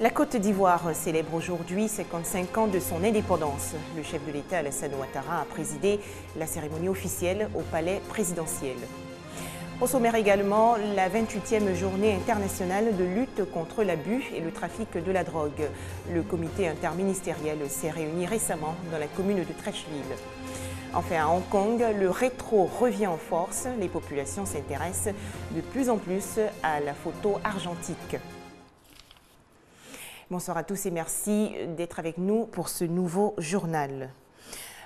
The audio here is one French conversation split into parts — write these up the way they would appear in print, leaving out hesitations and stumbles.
La Côte d'Ivoire célèbre aujourd'hui 55 ans de son indépendance. Le chef de l'État, Alassane Ouattara, a présidé la cérémonie officielle au palais présidentiel. Au sommaire également, la 28e journée internationale de lutte contre l'abus et le trafic de la drogue. Le comité interministériel s'est réuni récemment dans la commune de Treichville. Enfin, à Hong Kong, le rétro revient en force. Les populations s'intéressent de plus en plus à la photo argentique. Bonsoir à tous et merci d'être avec nous pour ce nouveau journal.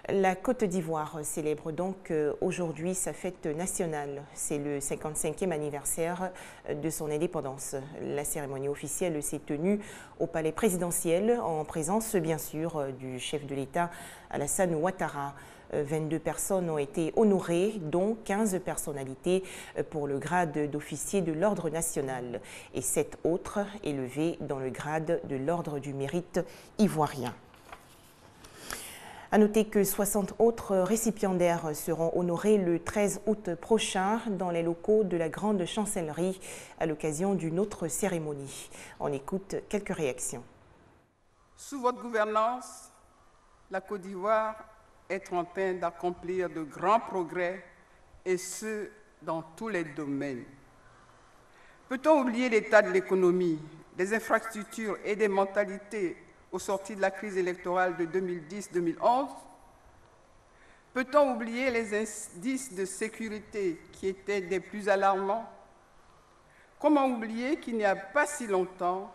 La Côte d'Ivoire célèbre donc aujourd'hui sa fête nationale. C'est le 55e anniversaire de son indépendance. La cérémonie officielle s'est tenue au palais présidentiel en présence bien sûr du chef de l'État Alassane Ouattara. 22 personnes ont été honorées, dont 15 personnalités pour le grade d'officier de l'Ordre national et 7 autres élevées dans le grade de l'Ordre du mérite ivoirien. À noter que 60 autres récipiendaires seront honorés le 13 août prochain dans les locaux de la Grande Chancellerie à l'occasion d'une autre cérémonie. On écoute quelques réactions. Sous votre gouvernance, la Côte d'Ivoire est en train d'accomplir de grands progrès, et ce, dans tous les domaines. Peut-on oublier l'état de l'économie, des infrastructures et des mentalités au sorti de la crise électorale de 2010-2011? Peut-on oublier les indices de sécurité qui étaient des plus alarmants? Comment oublier qu'il n'y a pas si longtemps,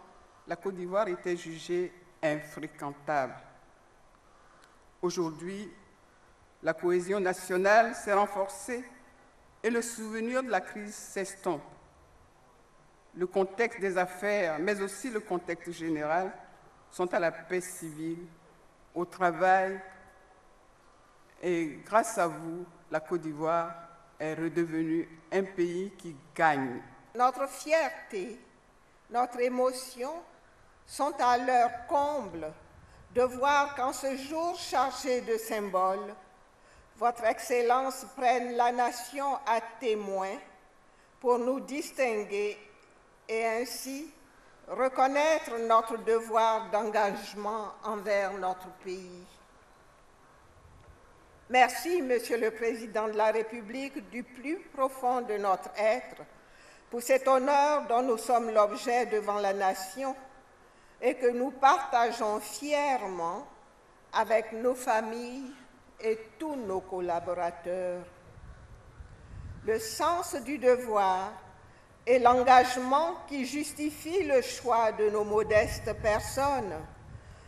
la Côte d'Ivoire était jugée infréquentable? Aujourd'hui, la cohésion nationale s'est renforcée et le souvenir de la crise s'estompe. Le contexte des affaires, mais aussi le contexte général, sont à la paix civile, au travail, et grâce à vous, la Côte d'Ivoire est redevenue un pays qui gagne. Notre fierté, notre émotion sont à leur comble de voir qu'en ce jour chargé de symboles, votre Excellence prenne la nation à témoin pour nous distinguer et ainsi reconnaître notre devoir d'engagement envers notre pays. Merci, Monsieur le Président de la République, du plus profond de notre être, pour cet honneur dont nous sommes l'objet devant la nation et que nous partageons fièrement avec nos familles et tous nos collaborateurs. Le sens du devoir et l'engagement qui justifient le choix de nos modestes personnes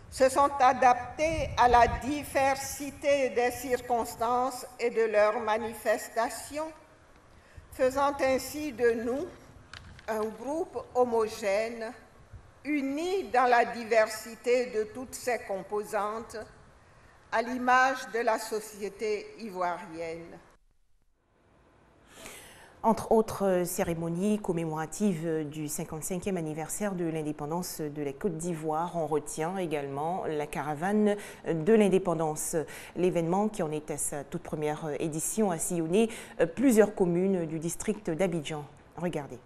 se sont adaptés à la diversité des circonstances et de leurs manifestations, faisant ainsi de nous un groupe homogène, uni dans la diversité de toutes ses composantes, à l'image de la société ivoirienne. Entre autres cérémonies commémoratives du 55e anniversaire de l'indépendance de la Côte d'Ivoire, on retient également la caravane de l'indépendance. L'événement, qui en est à sa toute première édition, a sillonné plusieurs communes du district d'Abidjan. Regardez.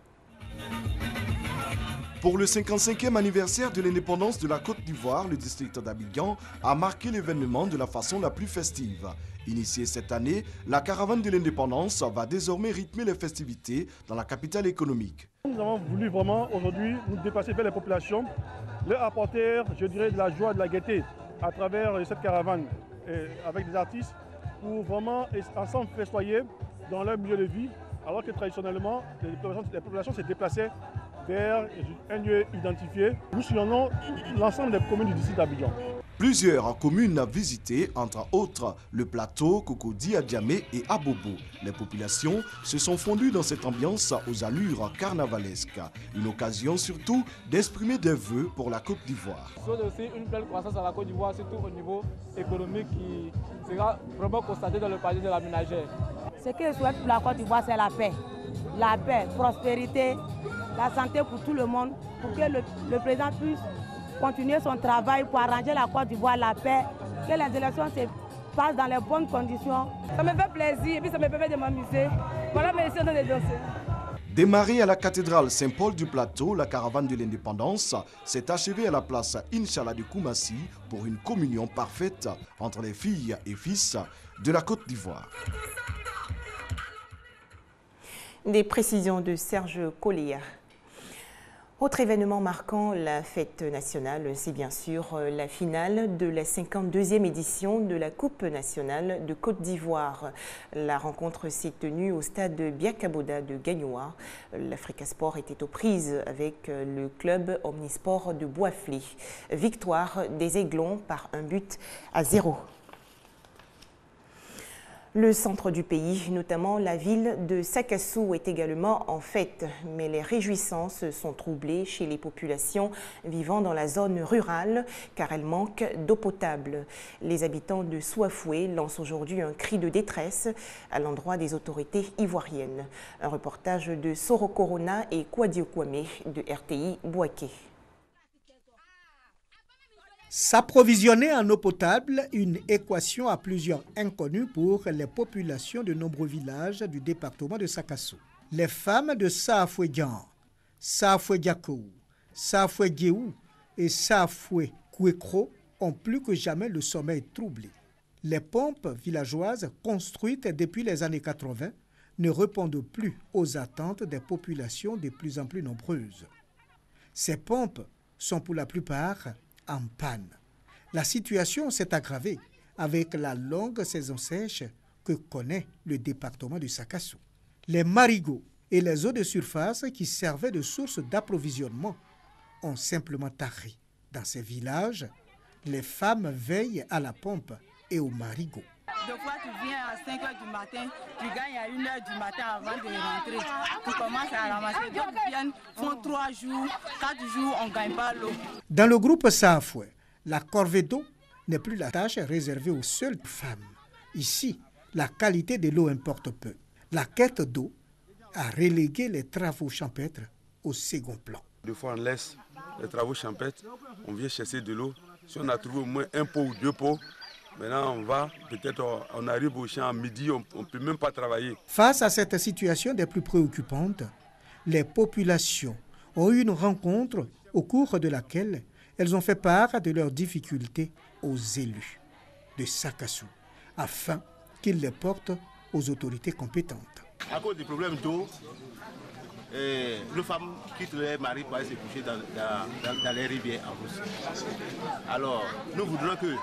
Pour le 55e anniversaire de l'indépendance de la Côte d'Ivoire, le district d'Abidjan a marqué l'événement de la façon la plus festive. Initiée cette année, la caravane de l'indépendance va désormais rythmer les festivités dans la capitale économique. Nous avons voulu vraiment aujourd'hui nous déplacer vers les populations, leur apporter, je dirais, de la joie, de la gaieté à travers cette caravane avec des artistes pour vraiment ensemble festoyer dans leur milieu de vie, alors que traditionnellement, les populations se déplaçaient vers un lieu identifié. Nous sillonnons l'ensemble des communes du district d'Abidjan. Plusieurs communes visitées, entre autres le plateau, Cocody, Adjamé et Abobo. Les populations se sont fondues dans cette ambiance aux allures carnavalesques. Une occasion surtout d'exprimer des vœux pour la Côte d'Ivoire. C'est aussi une belle croissance à la Côte d'Ivoire, surtout au niveau économique qui sera vraiment constaté dans le palier de la ménagère. Ce que je souhaite pour la Côte d'Ivoire, c'est la paix, prospérité, la santé pour tout le monde, pour que le président puisse continuer son travail pour arranger la Côte d'Ivoire, la paix, que les élections se passent dans les bonnes conditions. Ça me fait plaisir et puis ça me permet de m'amuser. Voilà, mais ici on est de danser. Démarrée à la cathédrale Saint-Paul du Plateau, la caravane de l'indépendance s'est achevée à la place Inch'Allah de Koumassi pour une communion parfaite entre les filles et fils de la Côte d'Ivoire. Des précisions de Serge Collier. Autre événement marquant la fête nationale, c'est bien sûr la finale de la 52e édition de la Coupe nationale de Côte d'Ivoire. La rencontre s'est tenue au stade Biakaboda de Gagnoa. L'Africa Sport était aux prises avec le club Omnisport de Boisflé. Victoire des Aiglons par 1-0. Le centre du pays, notamment la ville de Sakassou, est également en fête. Mais les réjouissances sont troublées chez les populations vivant dans la zone rurale car elles manquent d'eau potable. Les habitants de Souafoué lancent aujourd'hui un cri de détresse à l'endroit des autorités ivoiriennes. Un reportage de Soro Corona et Kouadio Kwame de RTI Bouaké. S'approvisionner en eau potable, une équation à plusieurs inconnues pour les populations de nombreux villages du département de Sakassou. Les femmes de Saafoué-Dian, Saafoué-Diakou, Saafoué-Diéou et Saafoué-Kouekro ont plus que jamais le sommeil troublé. Les pompes villageoises construites depuis les années 80 ne répondent plus aux attentes des populations de plus en plus nombreuses. Ces pompes sont pour la plupart en panne. La situation s'est aggravée avec la longue saison sèche que connaît le département du Sakassou. Les marigots et les eaux de surface qui servaient de source d'approvisionnement ont simplement tari. Dans ces villages, les femmes veillent à la pompe et aux marigots. Deux fois, tu viens à 5 h du matin, tu gagnes à 1 h du matin avant de rentrer. Tu commences à ramasser. D'autres viennent, font 3 jours, 4 jours, on ne gagne pas l'eau. Dans le groupe Saafoué, la corvée d'eau n'est plus la tâche réservée aux seules femmes. Ici, la qualité de l'eau importe peu. La quête d'eau a relégué les travaux champêtres au second plan. Des fois, on laisse les travaux champêtres, on vient chercher de l'eau. Si on a trouvé au moins 1 pot ou 2 pots, maintenant, on va, peut-être on arrive au champ à midi, on ne peut même pas travailler. Face à cette situation des plus préoccupantes, les populations ont eu une rencontre au cours de laquelle elles ont fait part de leurs difficultés aux élus de Sakassou, afin qu'ils les portent aux autorités compétentes. À cause des problèmes d'eau, les femmes quittent les maris pour aller se coucher dans les rivières en Russie. Alors, nous voudrons que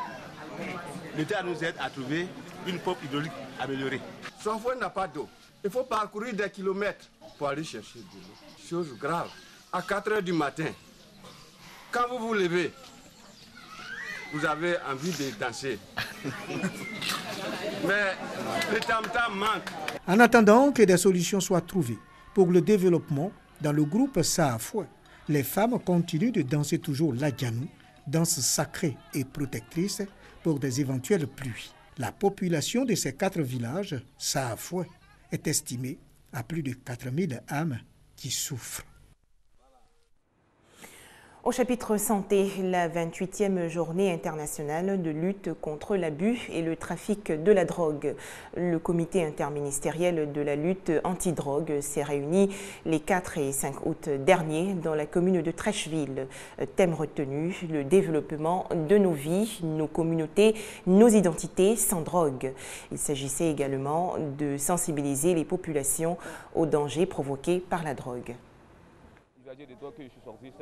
l'État nous aide à trouver une pompe hydraulique améliorée. Souafoué n'a pas d'eau. Il faut parcourir des kilomètres pour aller chercher de l'eau. Chose grave. À 4 h du matin, quand vous vous levez, vous avez envie de danser. Mais le tam-tam manque. En attendant que des solutions soient trouvées pour le développement dans le groupe Saafoué, les femmes continuent de danser toujours l'Adjanou, danse sacrée et protectrice pour des éventuelles pluies. La population de ces 4 villages, Saafoué, est estimée à plus de 4000 âmes qui souffrent. Au chapitre santé, la 28e journée internationale de lutte contre l'abus et le trafic de la drogue. Le comité interministériel de la lutte anti-drogue s'est réuni les 4 et 5 août dernier dans la commune de Trècheville. Thème retenu, le développement de nos vies, nos communautés, nos identités sans drogue. Il s'agissait également de sensibiliser les populations aux dangers provoqués par la drogue.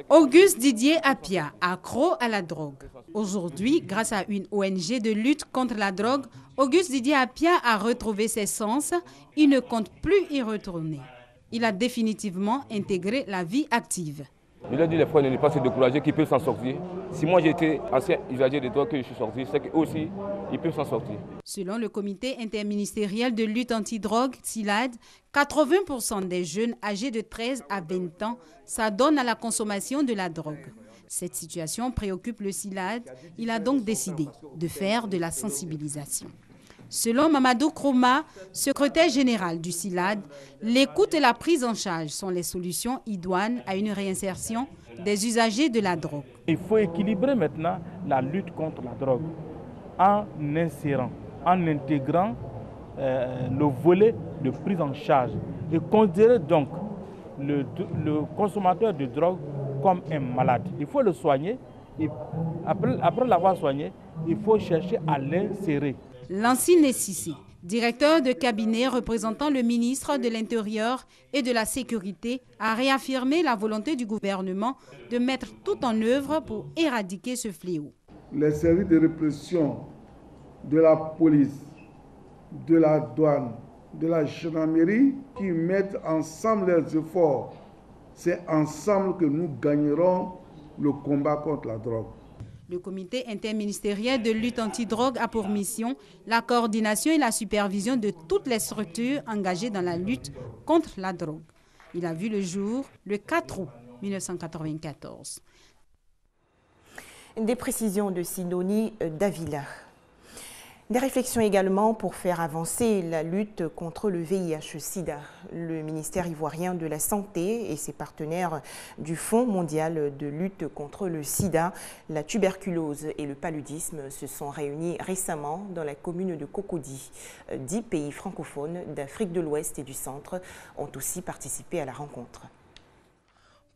Auguste Didier Apia, accro à la drogue. Aujourd'hui, grâce à une ONG de lutte contre la drogue, Auguste Didier Apia a retrouvé ses sens. Il ne compte plus y retourner. Il a définitivement intégré la vie active. Il a dit les frères ne pas se décourager, qu'ils peuvent s'en sortir. Si moi j'étais ancien usager de drogue que je suis sorti, c'est qu'eux aussi, ils peuvent s'en sortir. Selon le comité interministériel de lutte anti-drogue, SILAD, 80% des jeunes âgés de 13 à 20 ans s'adonnent à la consommation de la drogue. Cette situation préoccupe le SILAD. Il a donc décidé de faire de la sensibilisation. Selon Mamadou Kroma, secrétaire général du SILAD, l'écoute et la prise en charge sont les solutions idoines à une réinsertion des usagers de la drogue. Il faut équilibrer maintenant la lutte contre la drogue en insérant, en intégrant le volet de prise en charge et considérer donc le consommateur de drogue comme un malade. Il faut le soigner. Et après l'avoir soigné, il faut chercher à l'insérer. Lancine Sissi, directeur de cabinet représentant le ministre de l'Intérieur et de la Sécurité, a réaffirmé la volonté du gouvernement de mettre tout en œuvre pour éradiquer ce fléau. Les services de répression de la police, de la douane, de la gendarmerie qui mettent ensemble leurs efforts, c'est ensemble que nous gagnerons le combat contre la drogue. Le comité interministériel de lutte antidrogue a pour mission la coordination et la supervision de toutes les structures engagées dans la lutte contre la drogue. Il a vu le jour le 4 août 1994. Des précisions de Sidoni Davila. Des réflexions également pour faire avancer la lutte contre le VIH-Sida. Le ministère ivoirien de la Santé et ses partenaires du Fonds mondial de lutte contre le sida, la tuberculose et le paludisme se sont réunis récemment dans la commune de Cocody. 10 pays francophones d'Afrique de l'Ouest et du Centre ont aussi participé à la rencontre.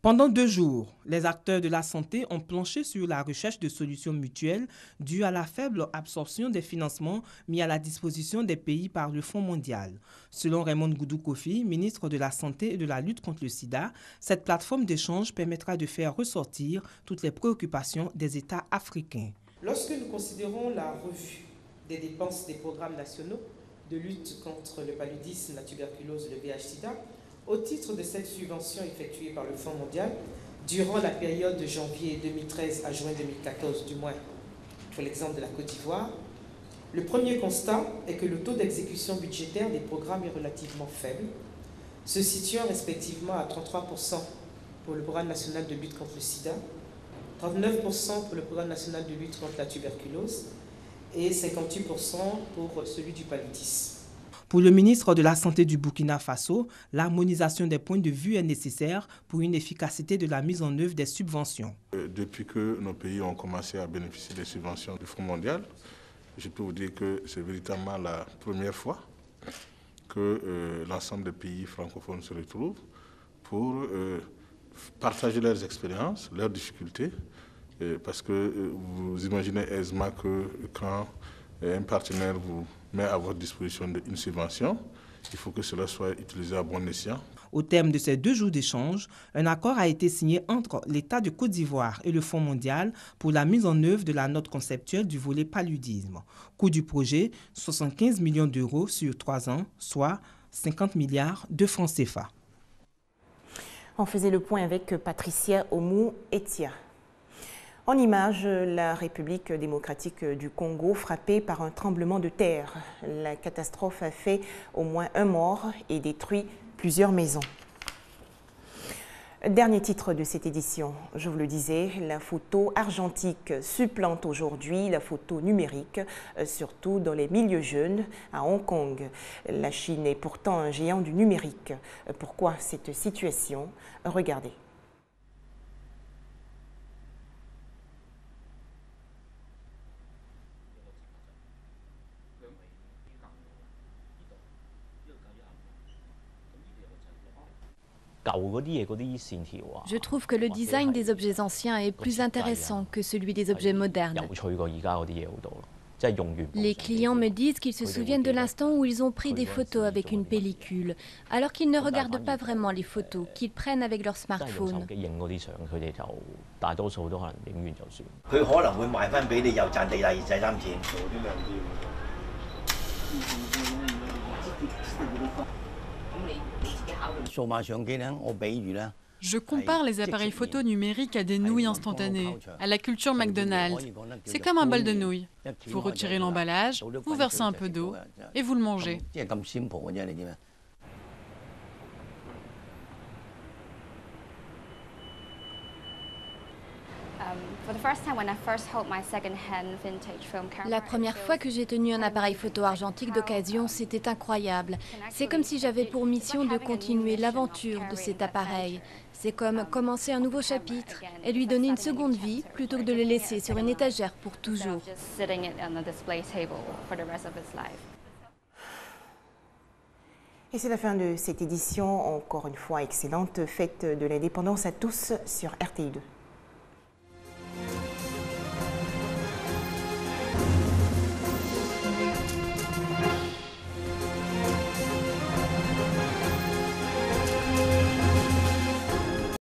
Pendant 2 jours, les acteurs de la santé ont planché sur la recherche de solutions mutuelles dues à la faible absorption des financements mis à la disposition des pays par le Fonds mondial. Selon Raymond Goudou Kofi, ministre de la Santé et de la lutte contre le sida, cette plateforme d'échange permettra de faire ressortir toutes les préoccupations des États africains. Lorsque nous considérons la revue des dépenses des programmes nationaux de lutte contre le paludisme, la tuberculose et le VIH-Sida, au titre de cette subvention effectuée par le Fonds mondial, durant la période de janvier 2013 à juin 2014, du moins pour l'exemple de la Côte d'Ivoire, le premier constat est que le taux d'exécution budgétaire des programmes est relativement faible, se situant respectivement à 33% pour le programme national de lutte contre le sida, 39% pour le programme national de lutte contre la tuberculose et 58% pour celui du paludisme. Pour le ministre de la Santé du Burkina Faso, l'harmonisation des points de vue est nécessaire pour une efficacité de la mise en œuvre des subventions. Depuis que nos pays ont commencé à bénéficier des subventions du Fonds mondial, je peux vous dire que c'est véritablement la première fois que l'ensemble des pays francophones se retrouvent pour partager leurs expériences, leurs difficultés, parce que vous imaginez aisément que quand un partenaire vous met à votre disposition une subvention, il faut que cela soit utilisé à bon escient. Au terme de ces 2 jours d'échange, un accord a été signé entre l'État de Côte d'Ivoire et le Fonds mondial pour la mise en œuvre de la note conceptuelle du volet paludisme. Coût du projet, 75 millions d'euros sur 3 ans, soit 50 milliards de francs CFA. On faisait le point avec Patricia Oumou-Etia. En image, la République démocratique du Congo frappée par un tremblement de terre. La catastrophe a fait au moins 1 mort et détruit plusieurs maisons. Dernier titre de cette édition, je vous le disais, la photo argentique supplante aujourd'hui la photo numérique, surtout dans les milieux jeunes à Hong Kong. La Chine est pourtant un géant du numérique. Pourquoi cette situation? Regardez. Je trouve que le design des objets anciens est plus intéressant que celui des objets modernes. Les clients me disent qu'ils se souviennent de l'instant où ils ont pris des photos avec une pellicule, alors qu'ils ne regardent pas vraiment les photos, qu'ils prennent avec leur smartphone. Je compare les appareils photo numériques à des nouilles instantanées, à la culture McDonald's. C'est comme un bol de nouilles. Vous retirez l'emballage, vous versez un peu d'eau et vous le mangez. La première fois que j'ai tenu un appareil photo argentique d'occasion, c'était incroyable. C'est comme si j'avais pour mission de continuer l'aventure de cet appareil. C'est comme commencer un nouveau chapitre et lui donner une seconde vie plutôt que de le laisser sur une étagère pour toujours. Et c'est la fin de cette édition, encore une fois excellente, fête de l'indépendance à tous sur RTI2.